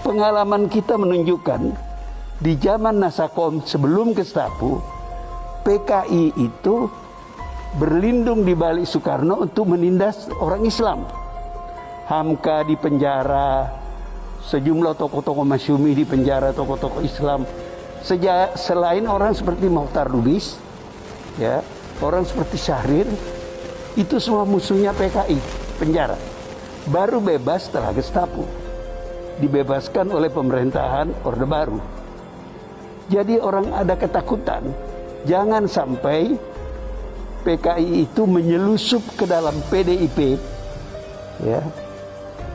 pengalaman kita menunjukkan di zaman Nasakom sebelum Gestapo, PKI itu berlindung di balik Soekarno untuk menindas orang Islam. Hamka di penjara, sejumlah tokoh-tokoh Masyumi di penjara, tokoh-tokoh Islam. Selain orang seperti Mokhtar Lubis, ya, orang seperti Syahrir, itu semua musuhnya PKI, penjara. Baru bebas setelah Gestapo, dibebaskan oleh pemerintahan Orde Baru. Jadi orang ada ketakutan, jangan sampai PKI itu menyelusup ke dalam PDIP, ya,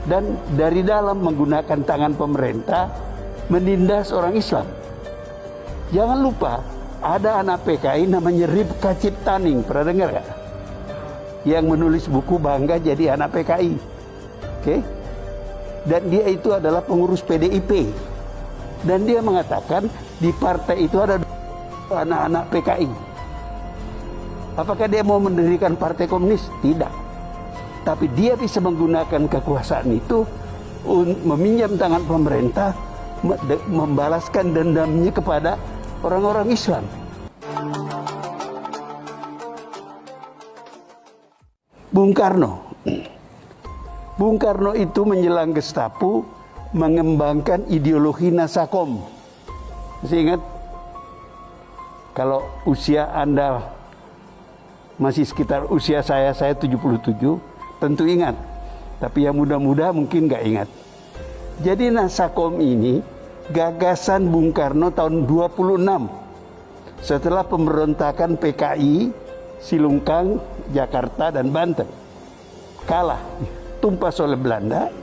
dan dari dalam menggunakan tangan pemerintah menindas orang Islam. Jangan lupa ada anak PKI namanya Ripka Ciptaning, pernah dengar gak? Yang menulis buku Bangga Jadi Anak PKI, oke? Dan dia itu adalah pengurus PDIP, dan dia mengatakan di partai itu ada anak-anak PKI. Apakah dia mau mendirikan partai komunis? Tidak. Tapi dia bisa menggunakan kekuasaan itu meminjam tangan pemerintah, membalaskan dendamnya kepada orang-orang Islam. Bung Karno itu menjelang Gestapo mengembangkan ideologi Nasakom. Masih ingat? Kalau usia Anda masih sekitar usia saya 77, tentu ingat. Tapi yang muda-muda mungkin nggak ingat. Jadi Nasakom ini gagasan Bung Karno tahun 26. Setelah pemberontakan PKI, Silungkang, Jakarta, dan Banten. Kalah, tumpas oleh Belanda,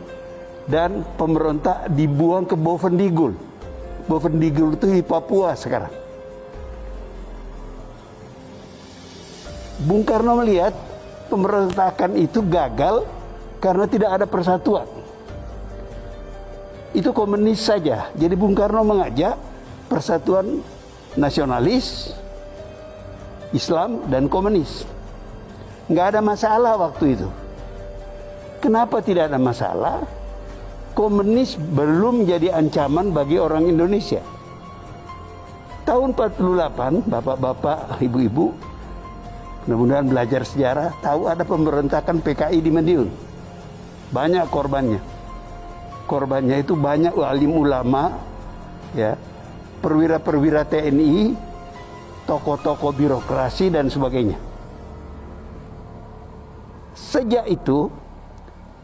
dan pemberontak dibuang ke Bovendigul. Bovendigul itu di Papua sekarang. Bung Karno melihat pemberontakan itu gagal karena tidak ada persatuan. Itu komunis saja. Jadi Bung Karno mengajak persatuan nasionalis, Islam, dan komunis. Nggak ada masalah waktu itu. Kenapa tidak ada masalah? Komunis belum jadi ancaman bagi orang Indonesia. Tahun 48, bapak-bapak, ibu-ibu, mudah-mudahan belajar sejarah, tahu ada pemberontakan PKI di Madiun. Banyak korbannya. Korbannya itu banyak alim ulama, ya, perwira-perwira TNI, tokoh-tokoh birokrasi, dan sebagainya. Sejak itu,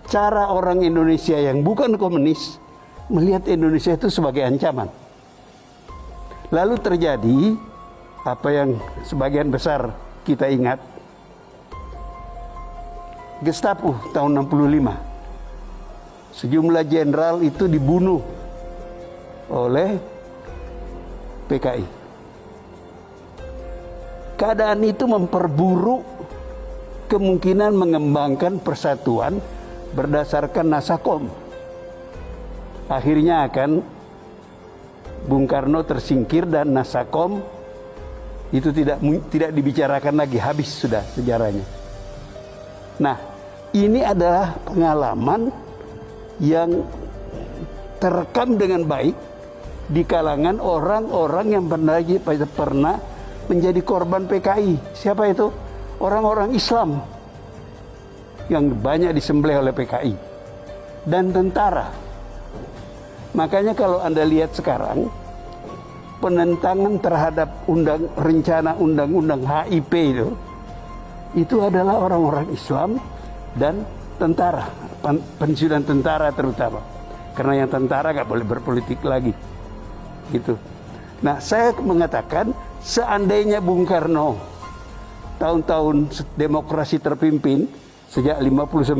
cara orang Indonesia yang bukan komunis melihat Indonesia itu sebagai ancaman. Lalu terjadi apa yang sebagian besar kita ingat, Gestapo tahun 65. Sejumlah jenderal itu dibunuh oleh PKI. Keadaan itu memperburuk kemungkinan mengembangkan persatuan berdasarkan Nasakom. Akhirnya akan Bung Karno tersingkir dan Nasakom itu tidak dibicarakan lagi, habis sudah sejarahnya. Nah, ini adalah pengalaman yang terekam dengan baik di kalangan orang-orang yang pernah menjadi korban PKI. Siapa itu? Orang-orang Islam yang banyak disembelih oleh PKI dan tentara. Makanya kalau Anda lihat sekarang penentangan terhadap rencana undang-undang HIP itu adalah orang-orang Islam dan tentara, pensiunan tentara terutama, karena yang tentara nggak boleh berpolitik lagi, gitu. Nah, saya mengatakan seandainya Bung Karno tahun-tahun demokrasi terpimpin sejak 59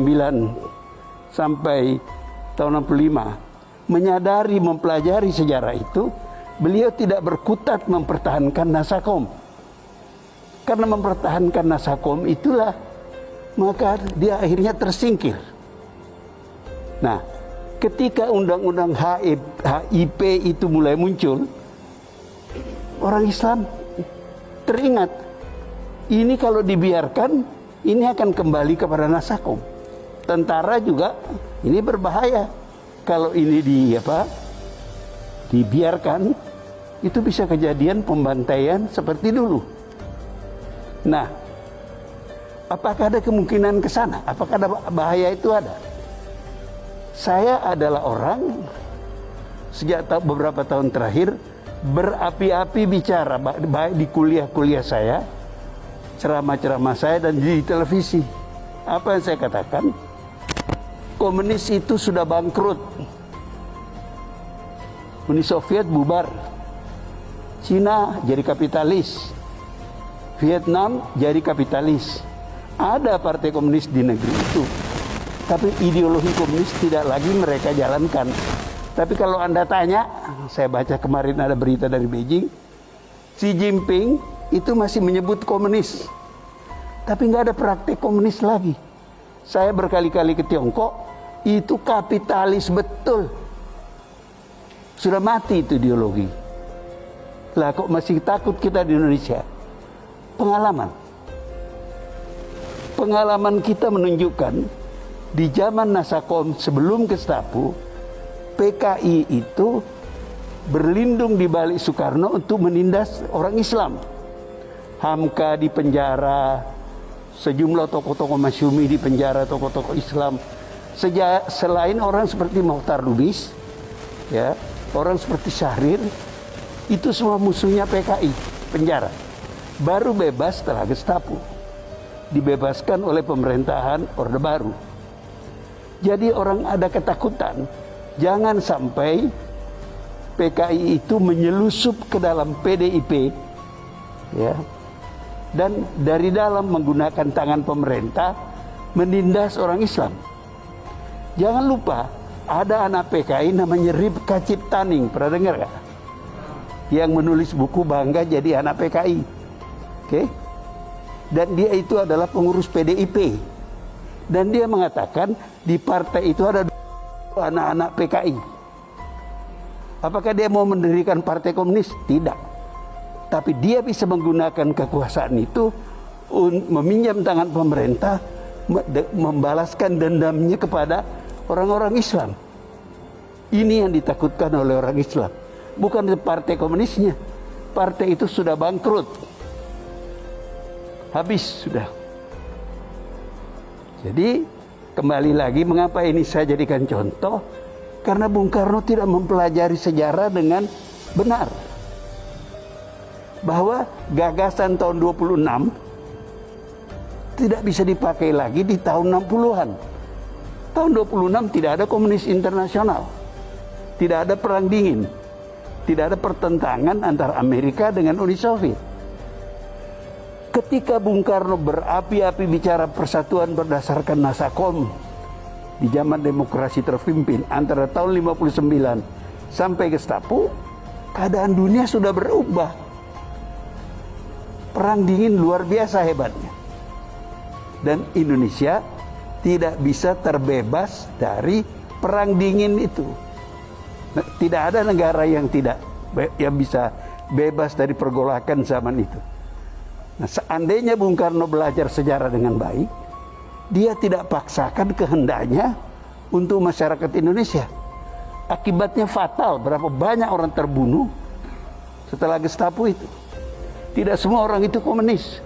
sampai tahun 65 menyadari, mempelajari sejarah itu, beliau tidak berkutat mempertahankan Nasakom. Karena mempertahankan Nasakom itulah maka dia akhirnya tersingkir. Nah, ketika undang-undang HIP itu mulai muncul, orang Islam teringat, ini kalau dibiarkan, ini akan kembali kepada Nasakom. Tentara juga, ini berbahaya. Kalau ini dibiarkan, itu bisa kejadian pembantaian seperti dulu. Nah, apakah ada kemungkinan ke sana? Apakah ada bahaya itu ada? Saya adalah orang sejak beberapa tahun terakhir berapi-api bicara, baik di kuliah-kuliah saya, ceramah-ceramah saya, dan di televisi. Apa yang saya katakan? Komunis itu sudah bangkrut. Uni Soviet bubar. Cina jadi kapitalis. Vietnam jadi kapitalis. Ada partai komunis di negeri itu. Tapi ideologi komunis tidak lagi mereka jalankan. Tapi kalau Anda tanya, saya baca kemarin ada berita dari Beijing, Xi Jinping itu masih menyebut komunis. Tapi nggak ada praktek komunis lagi. Saya berkali-kali ke Tiongkok, itu kapitalis betul. Sudah mati itu ideologi. Lah kok masih takut kita di Indonesia? Pengalaman kita menunjukkan di zaman Nasakom sebelum Gestapo, PKI itu berlindung di balik Soekarno untuk menindas orang Islam. Hamka di penjara, sejumlah tokoh-tokoh Masyumi di penjara, tokoh-tokoh Islam. Selain orang seperti Mokhtar Lubis, ya, orang seperti Syahrir, itu semua musuhnya PKI, penjara. Baru bebas setelah Gestapo, dibebaskan oleh pemerintahan Orde Baru. Jadi orang ada ketakutan, jangan sampai PKI itu menyelusup ke dalam PDIP, ya, dan dari dalam menggunakan tangan pemerintah menindas orang Islam. Jangan lupa ada anak PKI namanya Ripka Ciptaning, pernah dengar gak? Yang menulis buku Bangga Jadi Anak PKI, oke? Dan dia itu adalah pengurus PDIP. Dan dia mengatakan di partai itu ada anak-anak PKI. Apakah dia mau mendirikan partai komunis? Tidak. Tapi dia bisa menggunakan kekuasaan itu meminjam tangan pemerintah, membalaskan dendamnya kepada orang-orang Islam. Ini yang ditakutkan oleh orang Islam. Bukan partai komunisnya. Partai itu sudah bangkrut. Habis sudah. Jadi kembali lagi, mengapa ini saya jadikan contoh? Karena Bung Karno tidak mempelajari sejarah dengan benar. Bahwa gagasan tahun 26 tidak bisa dipakai lagi di tahun 60-an. Tahun 26 tidak ada komunis internasional. Tidak ada perang dingin. Tidak ada pertentangan antara Amerika dengan Uni Soviet. Ketika Bung Karno berapi-api bicara persatuan berdasarkan Nasakom di zaman demokrasi terpimpin antara tahun 59 sampai Gestapo, keadaan dunia sudah berubah. Perang dingin luar biasa hebatnya. Dan Indonesia tidak bisa terbebas dari perang dingin itu. Tidak ada negara yang bisa bebas dari pergolakan zaman itu. Nah, seandainya Bung Karno belajar sejarah dengan baik, dia tidak paksakan kehendaknya untuk masyarakat Indonesia. Akibatnya fatal, berapa banyak orang terbunuh setelah Gestapo itu. Tidak semua orang itu komunis.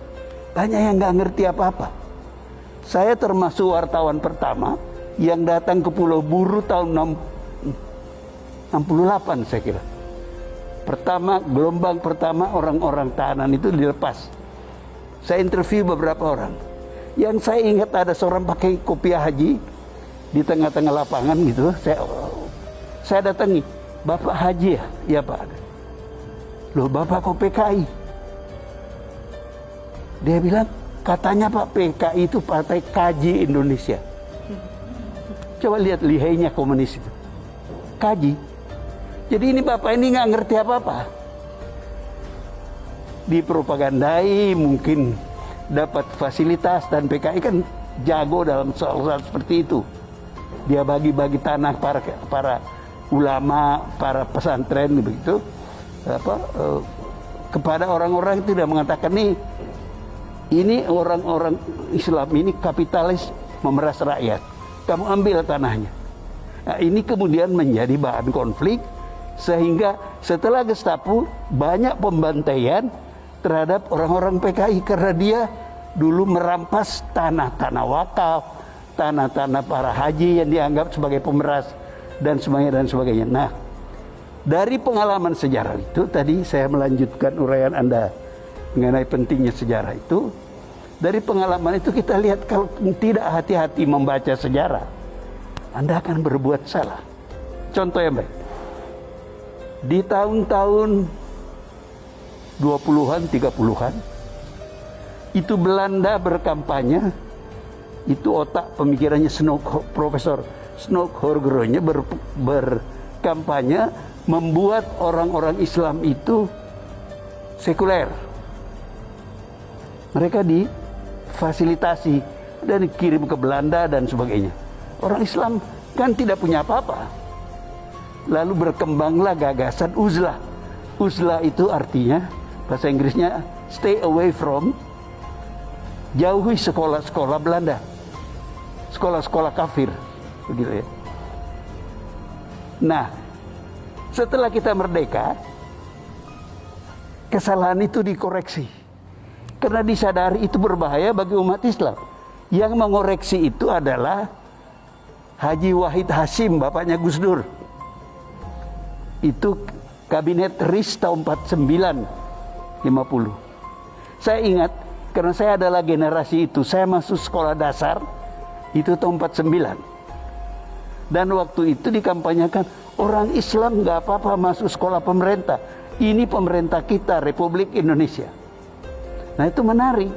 Banyak yang nggak ngerti apa-apa. Saya termasuk wartawan pertama yang datang ke Pulau Buru tahun 68 saya kira. Gelombang pertama orang-orang tahanan itu dilepas. Saya interview beberapa orang. Yang saya ingat ada seorang pakai kopiah haji di tengah-tengah lapangan gitu. Saya datangi, Bapak Haji ya? Ya Pak. Loh Bapak kok PKI? Dia bilang, katanya Pak PKI itu Partai Kaji Indonesia. Coba lihat lihainya komunis itu. Kaji. Jadi ini Bapak ini nggak ngerti apa-apa. Dipropagandai, mungkin dapat fasilitas, dan PKI kan jago dalam soal-soal seperti itu. Dia bagi-bagi tanah para ulama, para pesantren begitu, kepada orang-orang yang tidak mengatakan ini orang-orang Islam ini kapitalis memeras rakyat, kamu ambil tanahnya. Nah, ini kemudian menjadi bahan konflik Sehingga setelah Gestapo banyak pembantaian terhadap orang-orang PKI karena dia dulu merampas tanah-tanah wakaf, tanah-tanah para haji yang dianggap sebagai pemeras dan sebagainya. Nah, dari pengalaman sejarah itu tadi saya melanjutkan uraian Anda mengenai pentingnya sejarah itu. Dari pengalaman itu kita lihat kalau tidak hati-hati membaca sejarah, Anda akan berbuat salah. Contoh yang baik. Di tahun-tahun 20-an, 30-an, itu Belanda berkampanye, itu otak pemikirannya Profesor Snoeck-Horgeroonya berkampanye membuat orang-orang Islam itu sekuler. Mereka difasilitasi dan dikirim ke Belanda dan sebagainya. Orang Islam kan tidak punya apa-apa. Lalu berkembanglah gagasan uzlah. Uzlah itu artinya bahasa Inggrisnya stay away from, jauhi sekolah-sekolah Belanda, sekolah-sekolah kafir, begitu ya. Nah, setelah kita merdeka, kesalahan itu dikoreksi karena disadari itu berbahaya bagi umat Islam. Yang mengoreksi itu adalah Haji Wahid Hasyim, bapaknya Gus Dur. Itu kabinet RIS tahun 49-50. Saya ingat karena saya adalah generasi itu. Saya masuk sekolah dasar itu tahun 49. Dan waktu itu dikampanyekan orang Islam nggak apa-apa masuk sekolah pemerintah. Ini pemerintah kita, Republik Indonesia. Nah, itu menarik.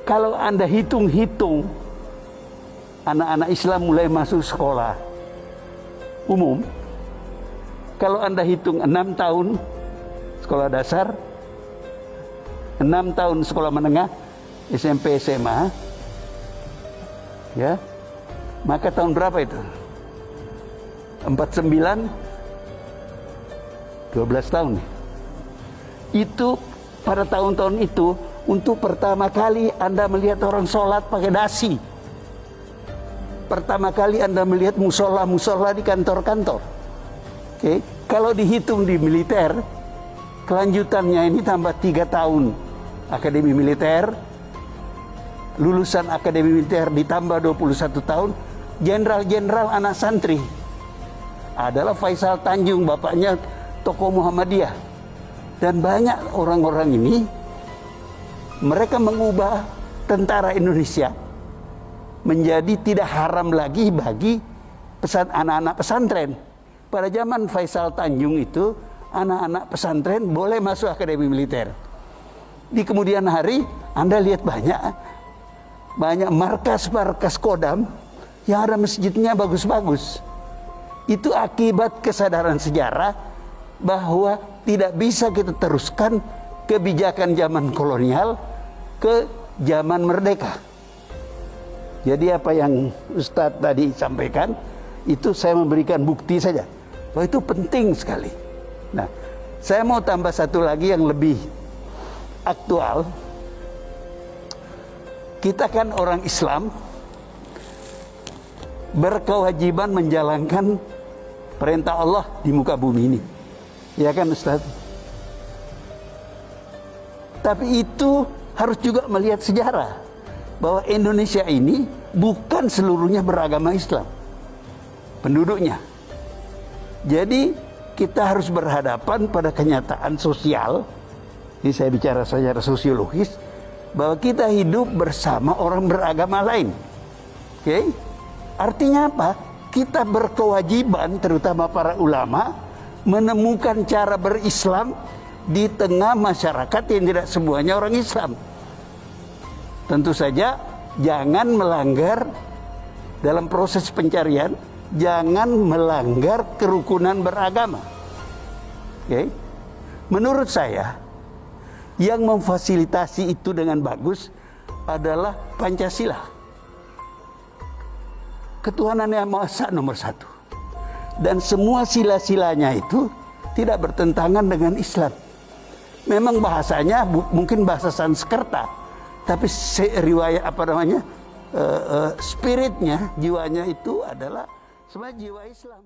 Kalau Anda hitung-hitung anak-anak Islam mulai masuk sekolah umum, kalau Anda hitung 6 tahun sekolah dasar, 6 tahun sekolah menengah, SMP, SMA, ya, maka tahun berapa itu? 49, 12 tahun. Itu pada tahun-tahun itu untuk pertama kali Anda melihat orang sholat pakai dasi. Pertama kali Anda melihat musola-musola di kantor-kantor. Oke, kalau dihitung di militer, kelanjutannya ini tambah 3 tahun akademi militer, lulusan akademi militer ditambah 21 tahun, jenderal-jenderal anak santri adalah Faisal Tanjung, bapaknya tokoh Muhammadiyah. Dan banyak orang-orang ini, mereka mengubah tentara Indonesia menjadi tidak haram lagi bagi anak-anak pesantren. Pada zaman Faisal Tanjung itu, anak-anak pesantren boleh masuk akademi militer. Di kemudian hari, Anda lihat banyak markas-markas Kodam yang ada masjidnya bagus-bagus. Itu akibat kesadaran sejarah bahwa tidak bisa kita teruskan kebijakan zaman kolonial ke zaman merdeka. Jadi apa yang Ustadz tadi sampaikan, itu saya memberikan bukti saja bahwa itu penting sekali. Nah, saya mau tambah satu lagi yang lebih aktual. Kita kan orang Islam berkewajiban menjalankan perintah Allah di muka bumi ini. Ya kan Ustaz? Tapi itu harus juga melihat sejarah bahwa Indonesia ini bukan seluruhnya beragama Islam penduduknya. Jadi kita harus berhadapan pada kenyataan sosial. Ini saya bicara secara sosiologis bahwa kita hidup bersama orang beragama lain. Oke? Artinya apa? Kita berkewajiban, terutama para ulama, menemukan cara berislam di tengah masyarakat yang tidak semuanya orang Islam. Tentu saja jangan melanggar dalam proses pencarian, jangan melanggar kerukunan beragama. Oke? Menurut saya, yang memfasilitasi itu dengan bagus adalah Pancasila. Ketuhanan yang Maha Esa nomor 1. Dan semua sila-silanya itu tidak bertentangan dengan Islam. Memang bahasanya mungkin bahasa Sanskerta, tapi riwayat spiritnya, jiwanya itu adalah sebenarnya jiwa Islam.